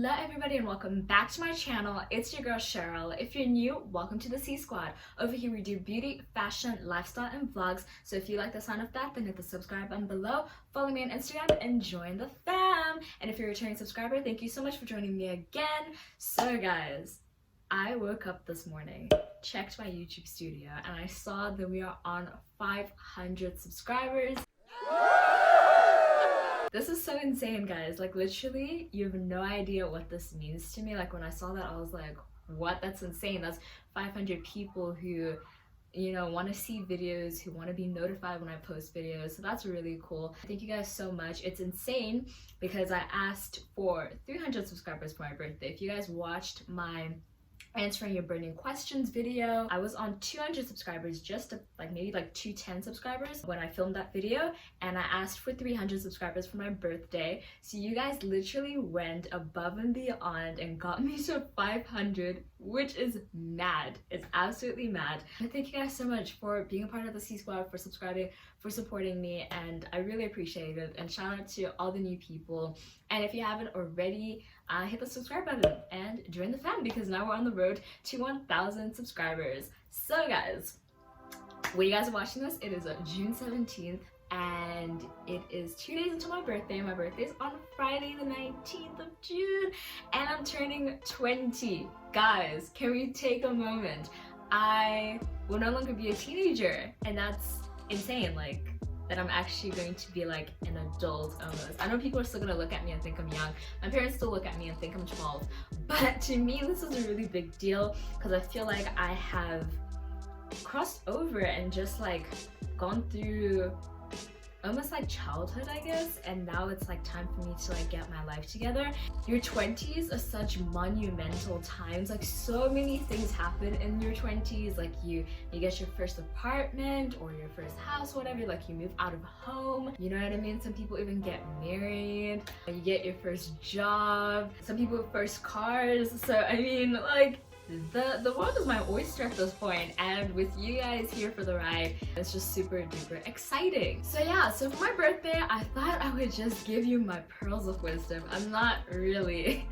Hello everybody and welcome back to my channel. It's your girl Cheryl. If you're new, welcome to the C Squad. Over here we do beauty, fashion, lifestyle, and vlogs. So if you like the sound of that, then hit the subscribe button below, follow me on Instagram, and join the fam. And if you're a returning subscriber, thank you so much for joining me again. So guys, I woke up this morning, checked my YouTube studio, and I saw that we are on 500 subscribers. This is so insane, guys. Like, literally, you have no idea what this means to me. Like, when I saw that, I was like, what? That's insane. That's 500 people who, you know, want to see videos, who want to be notified when I post videos. So that's really cool. Thank you guys so much. It's insane because I asked for 300 subscribers for my birthday. If you guys watched my answering your burning questions video, I was on 200 subscribers, just maybe 210 subscribers when I filmed that video, and I asked for 300 subscribers for my birthday. So you guys literally went above and beyond and got me to 500, which is mad. It's absolutely mad. And thank you guys so much for being a part of the C Squad, for subscribing, for supporting me, and I really appreciate it. And shout out to all the new people. And if you haven't already, hit the subscribe button and join the fam, because now we're on the road to 1,000 subscribers. So guys, when you guys are watching this, it is June 17th and it is 2 days until my birthday. My birthday is on Friday the 19th of June and I'm turning 20. Guys, can we take a moment? I will no longer be a teenager, and that's insane. Like, that I'm actually going to be like an adult almost. I know people are still gonna look at me and think I'm young. My parents still look at me and think I'm 12. But to me, this is a really big deal because I feel like I have crossed over and just like gone through almost like childhood, I guess, and now it's like time for me to like get my life together. Your 20s are such monumental times. Like, so many things happen in your 20s. Like you get your first apartment or your first house, whatever. Like, you move out of home, you know what I mean? Some people even get married, you get your first job, some people have first cars. So I mean, like, the world is my oyster at this point, and with you guys here for the ride, it's just super duper exciting. So yeah, so for my birthday, I thought I would just give you my pearls of wisdom. I'm not really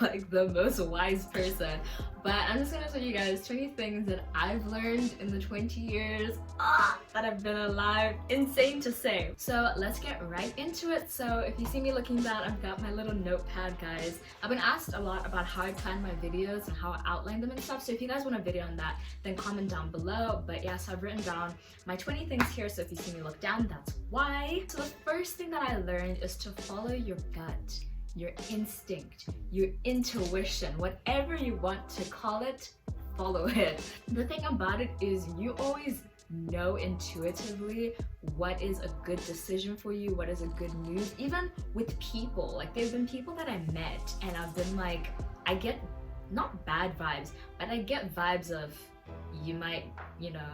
like the most wise person, but I'm just gonna tell you guys 20 things that I've learned in the 20 years that I've been alive. Insane to say. So let's get right into it. So if you see me looking down, I've got my little notepad, guys. I've been asked a lot about how I plan my videos and how I outline them and stuff, so if you guys want a video on that, then comment down below. But yeah, so I've written down my 20 things here, so if you see me look down, that's why. So the first thing that I learned is to follow your gut, your instinct, your intuition, whatever you want to call it, follow it. The thing about it is you always know intuitively what is a good decision for you, what is a good move. Even with people, like, there've been people that I met and I've been like, I get not bad vibes, but I get vibes of, you might, you know,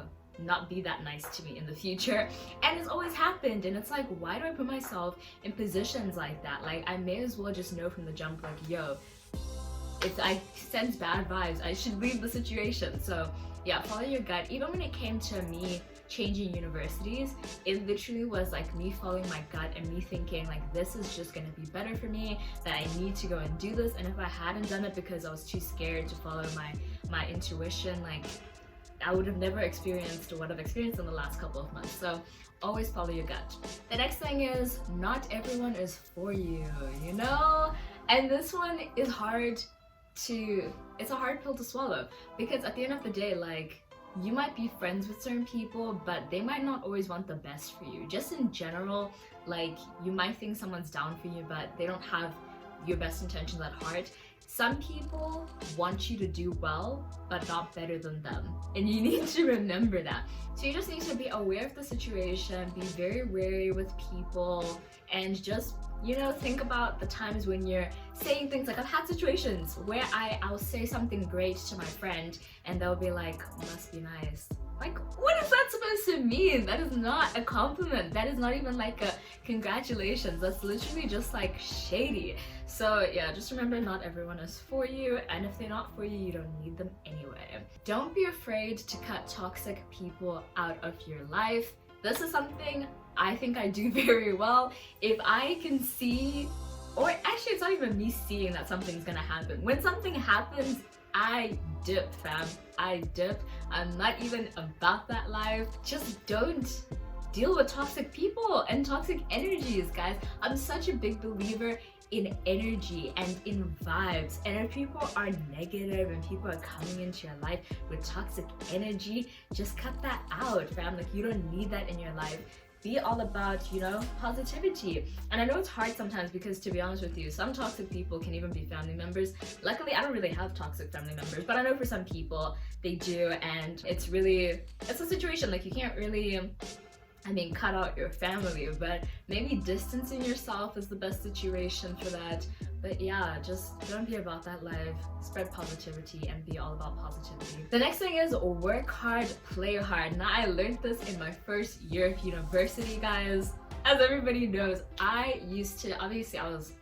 not be that nice to me in the future, and it's always happened. And it's like, why do I put myself in positions like that? Like, I may as well just know from the jump, like, yo, if I sense bad vibes, I should leave the situation. So yeah, follow your gut. Even when it came to me changing universities, it literally was like me following my gut and me thinking like, this is just gonna be better for me, that I need to go and do this. And if I hadn't done it because I was too scared to follow my intuition, like, I would have never experienced what I've experienced in the last couple of months. So always follow your gut. The next thing is, not everyone is for you, you know? And this one is it's a hard pill to swallow, because at the end of the day, like, you might be friends with certain people, but they might not always want the best for you. Just in general, like, you might think someone's down for you, but they don't have your best intentions at heart. Some people want you to do well, but not better than them. And you need to remember that. So you just need to be aware of the situation, be very wary with people, and just, you know, think about the times when you're saying things. Like, I've had situations where I'll say something great to my friend and they'll be like, must be nice. Like, what is that supposed to mean? That is not a compliment. That is not even like a congratulations. That's literally just like shady. So yeah, just remember, not everyone is for you, and if they're not for you, you don't need them anyway. Don't be afraid to cut toxic people out of your life. This is something I think I do very well. If I can see or actually it's not even me seeing that something's gonna happen. When something happens, I dip, fam. I dip. I'm not even about that life. Just don't deal with toxic people and toxic energies, guys. I'm such a big believer in energy and in vibes, and if people are negative and people are coming into your life with toxic energy, just cut that out, fam. Like, you don't need that in your life. Be all about, you know, positivity. And I know it's hard sometimes because, to be honest with you, some toxic people can even be family members. Luckily, I don't really have toxic family members, but I know for some people they do, and it's a situation, like, you can't really, I mean, cut out your family, but maybe distancing yourself is the best situation for that. But yeah, just don't be about that life. Spread positivity and be all about positivity. The next thing is work hard, play hard. Now, I learned this in my first year of university, guys. As everybody knows, I used to, obviously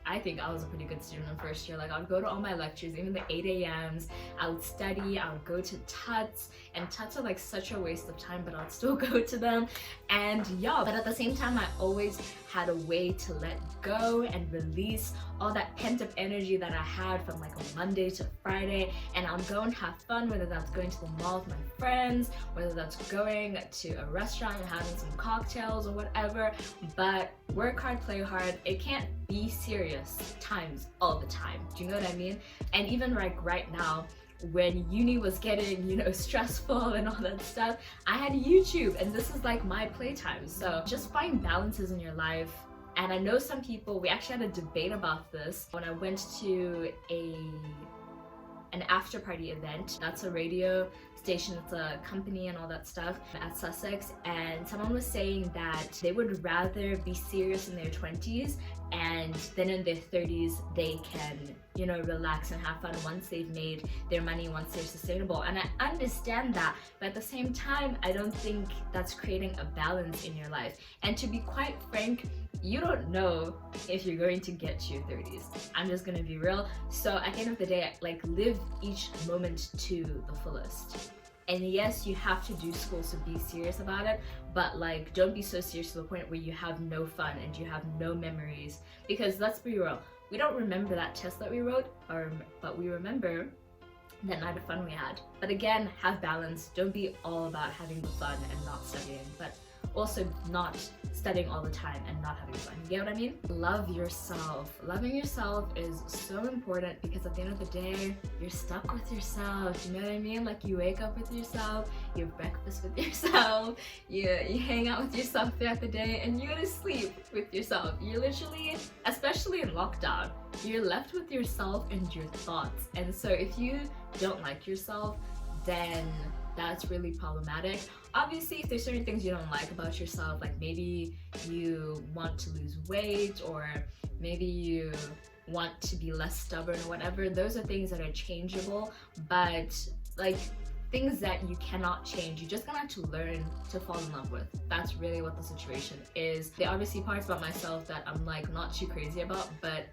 I think I was a pretty good student in first year. Like, I would go to all my lectures, even the 8 a.m.s. I would study, I would go to tuts, and tuts are like such a waste of time, but I'd still go to them. And yeah, but at the same time, I always had a way to let go and release all that pent-up energy that I had from like a Monday to Friday, and I'll go and have fun, whether that's going to the mall with my friends, whether that's going to a restaurant and having some cocktails or whatever. But work hard, play hard. It can't be serious times all the time. Do you know what I mean? And even like right now, when uni was getting, you know, stressful and all that stuff, I had YouTube, and this is like my playtime. So just find balances in your life. And I know some people, we actually had a debate about this when I went to an after party event. That's a radio station, it's a company and all that stuff at Sussex, and someone was saying that they would rather be serious in their 20s, and then in their 30s they can, you know, relax and have fun once they've made their money, once they're sustainable. And I understand that, but at the same time, I don't think that's creating a balance in your life. And to be quite frank, you don't know if you're going to get to your 30s. I'm just gonna be real. So at the end of the day, like, live each moment to the fullest. And yes, you have to do school, so be serious about it, but like, don't be so serious to the point where you have no fun and you have no memories. Because let's be real, we don't remember that test that we wrote, but we remember that night of fun we had. But again, have balance. Don't be all about having the fun and not studying, but also not studying all the time and not having fun. You get what I mean? Love yourself. Loving yourself is so important, because at the end of the day, you're stuck with yourself. Do you know what I mean? Like, you wake up with yourself, you have breakfast with yourself, you hang out with yourself throughout the day, and you go to sleep with yourself. You're literally, especially in lockdown, you're left with yourself and your thoughts. And so if you don't like yourself, then that's really problematic. Obviously, if there's certain things you don't like about yourself, like maybe you want to lose weight, or maybe you want to be less stubborn or whatever, those are things that are changeable. But like, things that you cannot change, you're just gonna have to learn to fall in love with. That's really what the situation is. There are obviously parts about myself that I'm like not too crazy about, but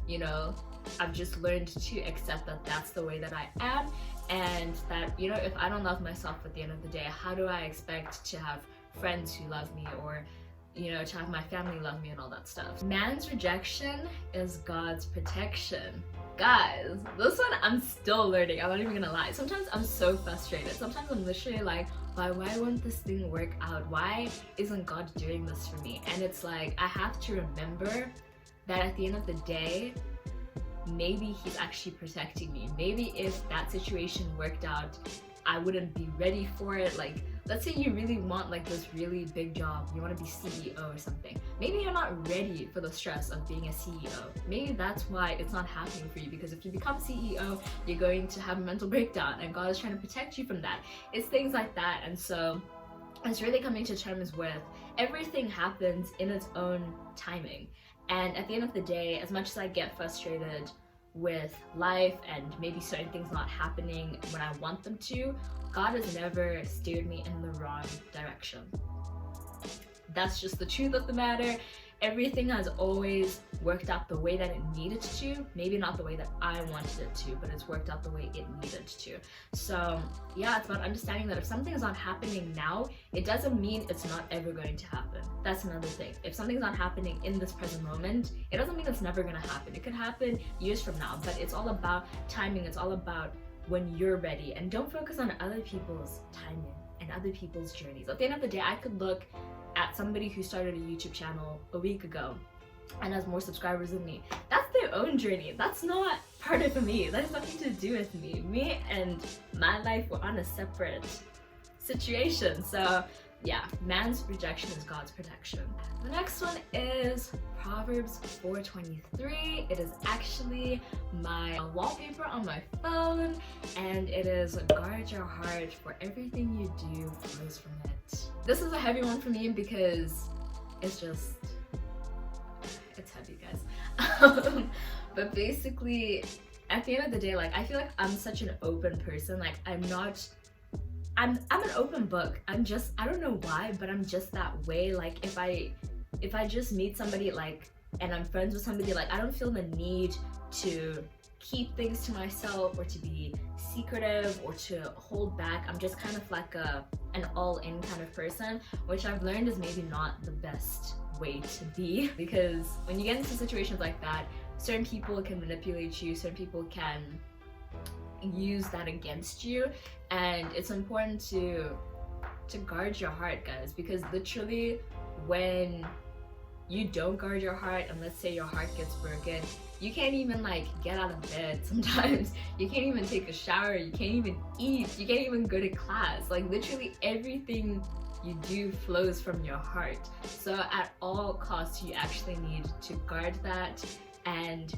you know, I've just learned to accept that that's the way that I am, and that, you know, if I don't love myself at the end of the day, how do I expect to have friends who love me, or, you know, to have my family love me and all that stuff? Man's rejection is God's protection. Guys, this one I'm still learning. I'm not even gonna lie. Sometimes I'm so frustrated. Sometimes I'm literally like, why won't this thing work out? Why isn't God doing this for me? And it's like, I have to remember that at the end of the day, maybe he's actually protecting me. Maybe if that situation worked out, I wouldn't be ready for it. Like, let's say you really want like this really big job, you want to be CEO or something. Maybe you're not ready for the stress of being a CEO. Maybe that's why it's not happening for you, because if you become CEO, you're going to have a mental breakdown, and God is trying to protect you from that. It's things like that. And so it's really coming to terms with everything happens in its own timing. And at the end of the day, as much as I get frustrated with life and maybe certain things not happening when I want them to, God has never steered me in the wrong direction. That's just the truth of the matter. everything has always worked out the way that it needed to. Maybe not the way that I wanted it to, but it's worked out the way it needed to. So yeah, it's about understanding that if something is not happening now, it doesn't mean it's not ever going to happen. That's another thing. If something's not happening in this present moment, it doesn't mean it's never gonna happen. It could happen years from now, but it's all about timing. It's all about when you're ready, and don't focus on other people's timing and other people's journeys. At the end of the day, I could look at somebody who started a YouTube channel a week ago and has more subscribers than me. That's their own journey. That's not part of me. That has nothing to do with me. Me and my life were on a separate situation. So yeah, man's rejection is God's protection. The next one is Proverbs 4:23. It is actually my wallpaper on my phone, and it is guard your heart, for everything you do flows from it. This is a heavy one for me because it's heavy, guys. But basically, at the end of the day, like, I feel like I'm such an open person. Like, I'm an open book. I don't know why, but I'm just that way. Like, if I just meet somebody, like, and I'm friends with somebody, like, I don't feel the need to keep things to myself or to be secretive or to hold back. I'm just kind of like an all-in kind of person, which I've learned is maybe not the best way to be, because when you get into situations like that, certain people can manipulate you, certain people can use that against you, and it's important to guard your heart, guys, because literally when you don't guard your heart, and let's say your heart gets broken, you can't even like get out of bed sometimes. You can't even take a shower, you can't even eat, you can't even go to class. Like, literally everything you do flows from your heart. So at all costs, you actually need to guard that, and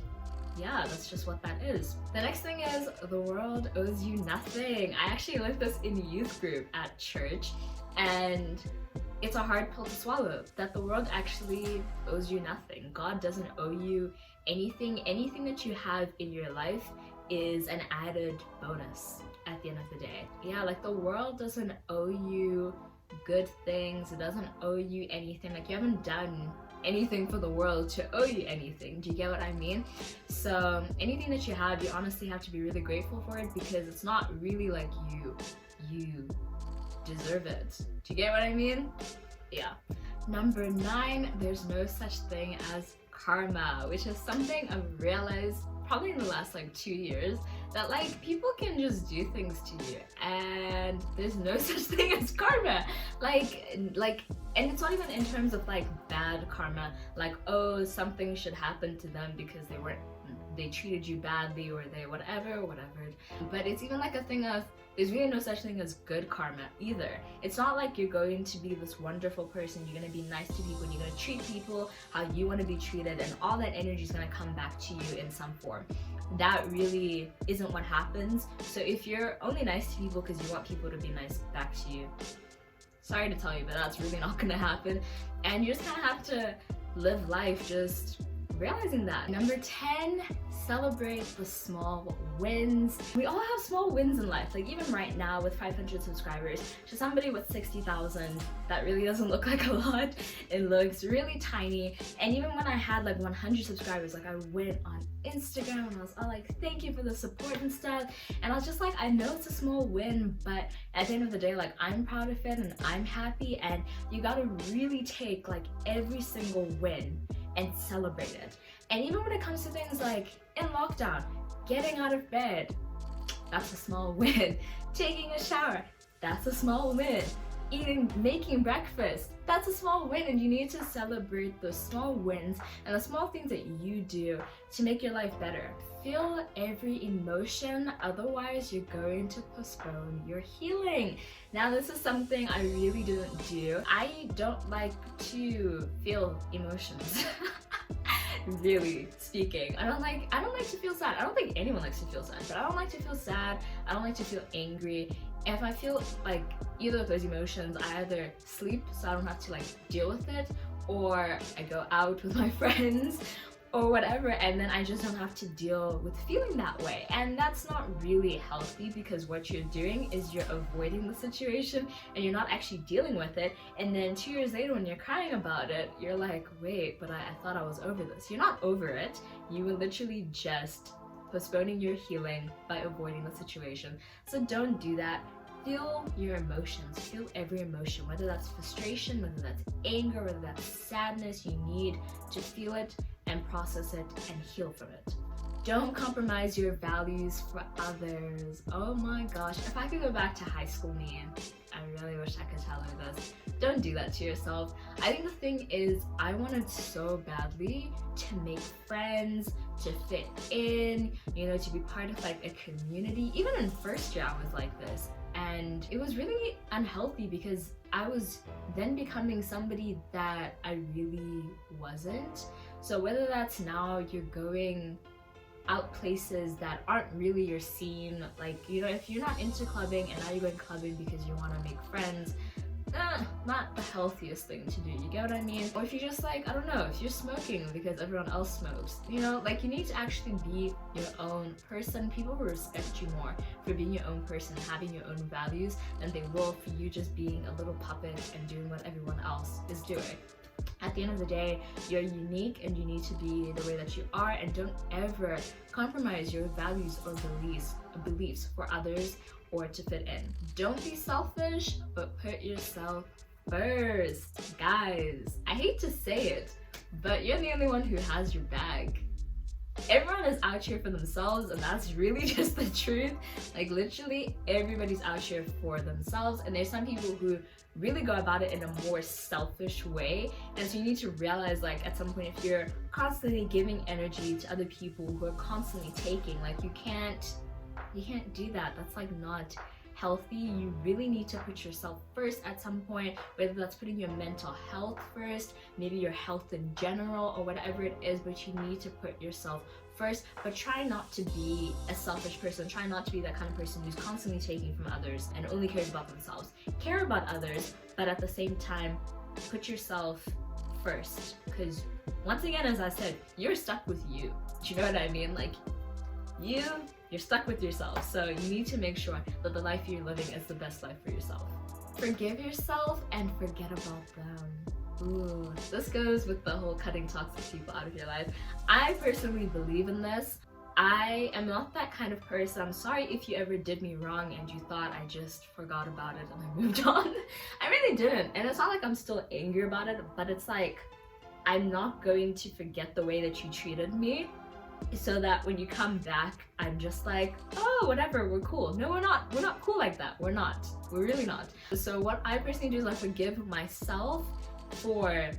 yeah, that's just what that is. The next thing is, the world owes you nothing. I actually learned this in youth group at church, and it's a hard pill to swallow, that the world actually owes you nothing. God doesn't owe you anything. Anything that you have in your life is an added bonus at the end of the day. Yeah, like, the world doesn't owe you good things. It doesn't owe you anything. Like, you haven't done anything for the world to owe you anything. Do you get what I mean? So anything that you have, you honestly have to be really grateful for it, because it's not really like you deserve it. Do you get what I mean? Yeah. Number 9, there's no such thing as karma, which is something I've realized probably in the last like 2 years, that like, people can just do things to you and there's no such thing as karma. Like, and it's not even in terms of like bad karma, like, oh, something should happen to them because they treated you badly, or they whatever, but it's even like a thing of, there's really no such thing as good karma either. It's not like you're going to be this wonderful person, you're going to be nice to people, and you're going to treat people how you want to be treated, and all that energy is going to come back to you in some form. That really isn't what happens. So if you're only nice to people because you want people to be nice back to you, sorry to tell you, but that's really not going to happen. And you just kind of have to live life just realizing that. Number 10, celebrate the small wins. We all have small wins in life. Like, even right now with 500 subscribers, to somebody with 60,000, that really doesn't look like a lot. It looks really tiny. And even when I had like 100 subscribers, like, I went on Instagram and I was all like, thank you for the support and stuff, and I was just like, I know it's a small win, but at the end of the day, like, I'm proud of it and I'm happy. And you gotta really take like every single win and celebrate it. And even when it comes to things like in lockdown, getting out of bed, that's a small win. Taking a shower, that's a small win. Making breakfast, that's a small win, and you need to celebrate those small wins and the small things that you do to make your life better. Feel every emotion, otherwise you're going to postpone your healing. Now, this is something I really didn't do. I don't like to feel emotions. Really speaking, I don't like to feel sad. I don't think anyone likes to feel sad, but I don't like to feel sad. I don't like to feel angry. If I feel like either of those emotions, I either sleep so I don't have to like deal with it, or I go out with my friends, or whatever, and then I just don't have to deal with feeling that way. And that's not really healthy, because what you're doing is you're avoiding the situation and you're not actually dealing with it. And then 2 years later when you're crying about it, you're like, wait, but I thought I was over this. You're not over it. You were literally just postponing your healing by avoiding the situation. So don't do that. Feel your emotions, feel every emotion, whether that's frustration, whether that's anger, whether that's sadness. You need to feel it and process it and heal from it. Don't compromise your values for others. Oh my gosh, if I could go back to high school me, I really wish I could tell her this. Don't do that to yourself. I think the thing is, I wanted so badly to make friends, to fit in, you know, to be part of like a community. Even in first year I was like this. And it was really unhealthy, because I was then becoming somebody that I really wasn't. So whether that's now you're going out places that aren't really your scene, like, you know, if you're not into clubbing and now you're going clubbing because you want to make friends, not the healthiest thing to do, you get what I mean? Or if you're just like, I don't know, if you're smoking because everyone else smokes, you know, like, you need to actually be your own person. People will respect you more for being your own person, having your own values, than they will for you just being a little puppet and doing what everyone else is doing. At the end of the day, you're unique and you need to be the way that you are, and don't ever compromise your values or beliefs for others or to fit in. Don't be selfish, but put yourself first. Guys, I hate to say it, but you're the only one who has your bag. Everyone is out here for themselves, and that's really just the truth. Like, literally everybody's out here for themselves, and there's some people who really go about it in a more selfish way. And so you need to realize, like, at some point, if you're constantly giving energy to other people who are constantly taking, like, you can't do that. That's like not healthy. You really need to put yourself first at some point, whether that's putting your mental health first, maybe your health in general, or whatever it is, but you need to put yourself first. But try not to be a selfish person. Try not to be that kind of person who's constantly taking from others and only cares about themselves. Care about others, but at the same time, put yourself first. Because once again, as I said, you're stuck with you. Do you know what I mean? Like, you're stuck with yourself, so you need to make sure that the life you're living is the best life for yourself. Forgive yourself and forget about them. Ooh, this goes with the whole cutting toxic people out of your life. I personally believe in this. I am not that kind of person. I'm sorry if you ever did me wrong and you thought I just forgot about it and I moved on. I really didn't. And it's not like I'm still angry about it, but it's like, I'm not going to forget the way that you treated me, so that when you come back, I'm just like, oh, whatever, we're cool. No, we're not. We're not cool like that. We're not. We're really not. So what I personally do is I forgive myself for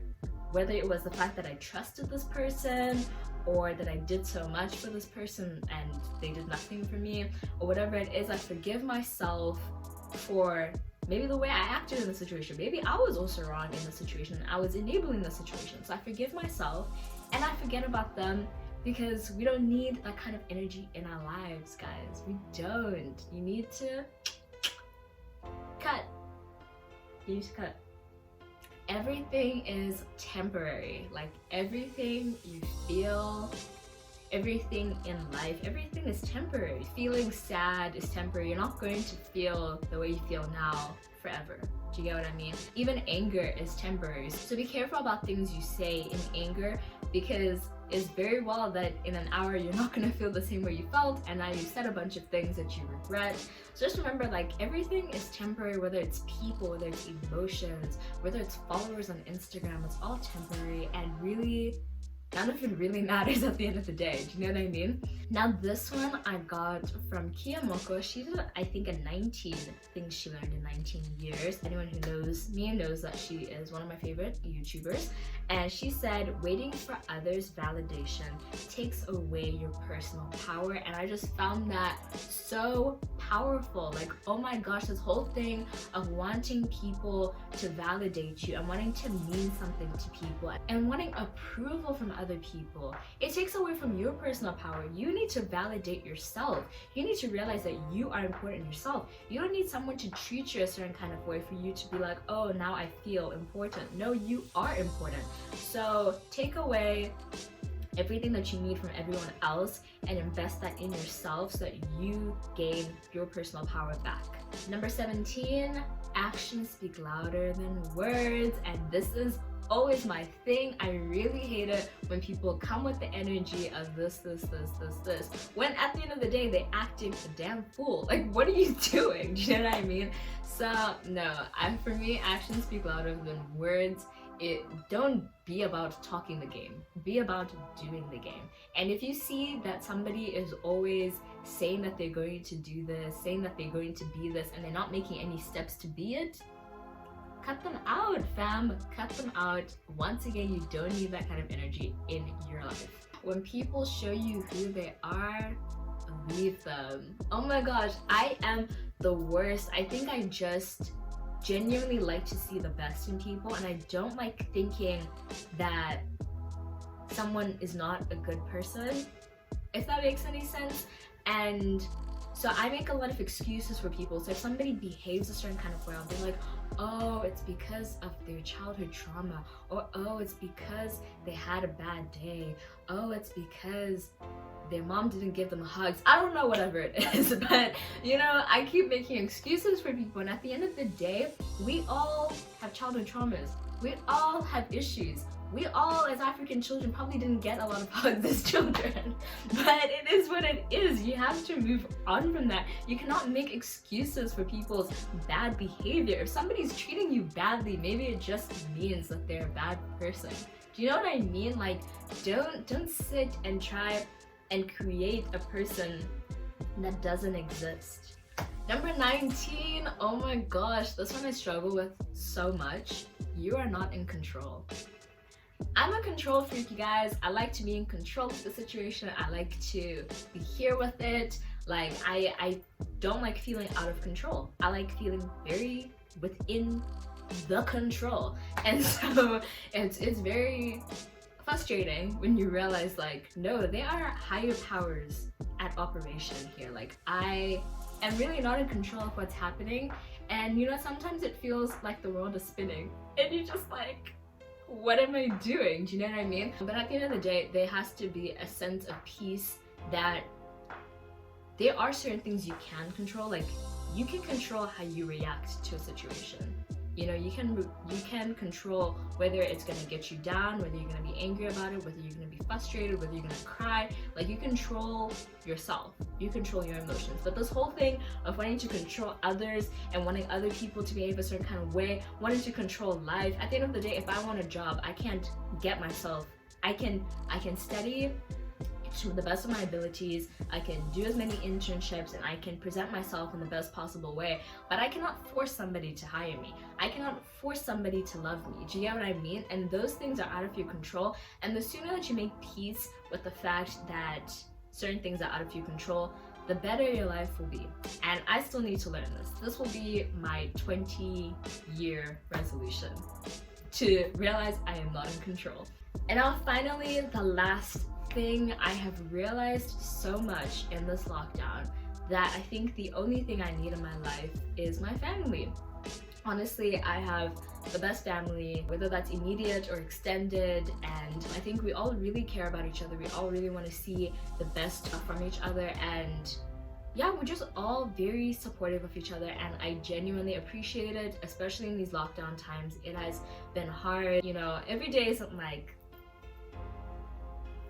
whether it was the fact that I trusted this person, or that I did so much for this person and they did nothing for me, or whatever it is. I forgive myself for maybe the way I acted in the situation. Maybe I was also wrong in the situation and I was enabling the situation. So I forgive myself and I forget about them, because we don't need that kind of energy in our lives, guys. We don't. You need to cut. You need to cut. Everything is temporary. Like, everything you feel, everything in life, everything is temporary. Feeling sad is temporary. You're not going to feel the way you feel now forever. Do you get what I mean? Even anger is temporary. So be careful about things you say in anger, because it's very well that in an hour you're not going to feel the same way you felt, and now you said a bunch of things that you regret. So just remember, like, everything is temporary, whether it's people, whether it's emotions, whether it's followers on Instagram. It's all temporary, and really none of it really matters at the end of the day. Do you know what I mean? Now this one I got from Kiyomoko. She did, I think, a 19 things she learned in 19 years. Anyone who knows me knows that she is one of my favorite YouTubers. And she said, waiting for others' validation takes away your personal power. And I just found that so powerful. Like, oh my gosh, this whole thing of wanting people to validate you and wanting to mean something to people and wanting approval from other people, it takes away from your personal power. You need to validate yourself. You need to realize that you are important yourself. You don't need someone to treat you a certain kind of way for you to be like, oh, now I feel important. No, you are important. So take away everything that you need from everyone else and invest that in yourself so that you gain your personal power back. Number 17, actions speak louder than words, and this is always my thing. I really hate it when people come with the energy of this, when at the end of the day they acting a damn fool. Like, what are you doing? Do you know what I mean? So no, for me, actions speak louder than words. Don't be about talking the game, be about doing the game. And if you see that somebody is always saying that they're going to do this, saying that they're going to be this, and they're not making any steps to be it, cut them out, fam. Cut them out. Once again, you don't need that kind of energy in your life. When people show you who they are, leave them. Oh my gosh, I am the worst. I think I just genuinely like to see the best in people, and I don't like thinking that someone is not a good person, if that makes any sense. And so I make a lot of excuses for people. So if somebody behaves a certain kind of way, I'll be like, oh, it's because of their childhood trauma, or oh, it's because they had a bad day, oh, it's because their mom didn't give them hugs. I don't know, whatever it is, but you know, I keep making excuses for people, and at the end of the day, we all have childhood traumas. We all have issues. We all, as African children, probably didn't get a lot of hugs as children, but it is what it is. You have to move on from that. You cannot make excuses for people's bad behavior. If somebody's treating you badly, maybe it just means that they're a bad person. Do you know what I mean? Like, don't sit and try and create a person that doesn't exist. Number 19, oh my gosh, this one I struggle with so much. You are not in control. I'm a control freak, you guys. I like to be in control of the situation. I like to be here with it. Like, I don't like feeling out of control. I like feeling very within the control. And so it's very frustrating when you realize, like, no, there are higher powers at operation here. Like, I am really not in control of what's happening. And you know, sometimes it feels like the world is spinning and you're just like, what am I doing? Do you know what I mean? But at the end of the day, there has to be a sense of peace that there are certain things you can control. Like, you can control how you react to a situation. You know, you can control whether it's gonna get you down, whether you're gonna be angry about it, whether you're gonna be frustrated, whether you're gonna cry. Like, you control yourself, you control your emotions. But this whole thing of wanting to control others and wanting other people to behave a certain kind of way, wanting to control life, at the end of the day, if I want a job, I can't get myself. I can study to the best of my abilities, I can do as many internships, and I can present myself in the best possible way, but I cannot force somebody to hire me. I cannot force somebody to love me. Do you get what I mean? And those things are out of your control, and the sooner that you make peace with the fact that certain things are out of your control, the better your life will be. And I still need to learn this. This will be my 20-year resolution, to realize I am not in control. And now finally, the last thing I have realized so much in this lockdown, that I think the only thing I need in my life is my family. Honestly, I have the best family, whether that's immediate or extended, and I think we all really care about each other. We all really want to see the best from each other, and yeah, we're just all very supportive of each other, and I genuinely appreciate it, especially in these lockdown times. It has been hard, you know, every day isn't like,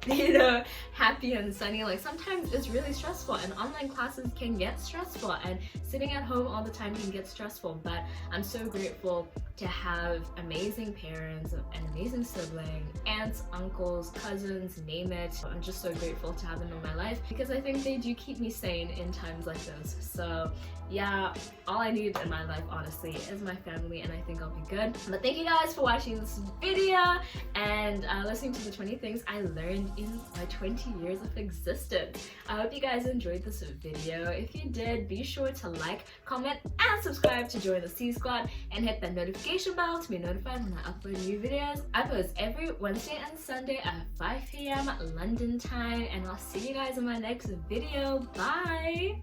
you know, happy and sunny. Like, sometimes it's really stressful, and online classes can get stressful, and sitting at home all the time can get stressful. But I'm so grateful to have amazing parents, an amazing sibling, aunts, uncles, cousins, name it. I'm just so grateful to have them in my life, because I think they do keep me sane in times like this. So yeah, all I need in my life, honestly, is my family, and I think I'll be good. But thank you guys for watching this video and listening to the 20 things I learned in my 20 years of existence. I hope you guys enjoyed this video. If you did, be sure to like, comment, and subscribe to join the C Squad, and hit that notification bell to be notified when I upload new videos. I post every Wednesday and Sunday at 5 p.m. London time, and I'll see you guys in my next video. Bye!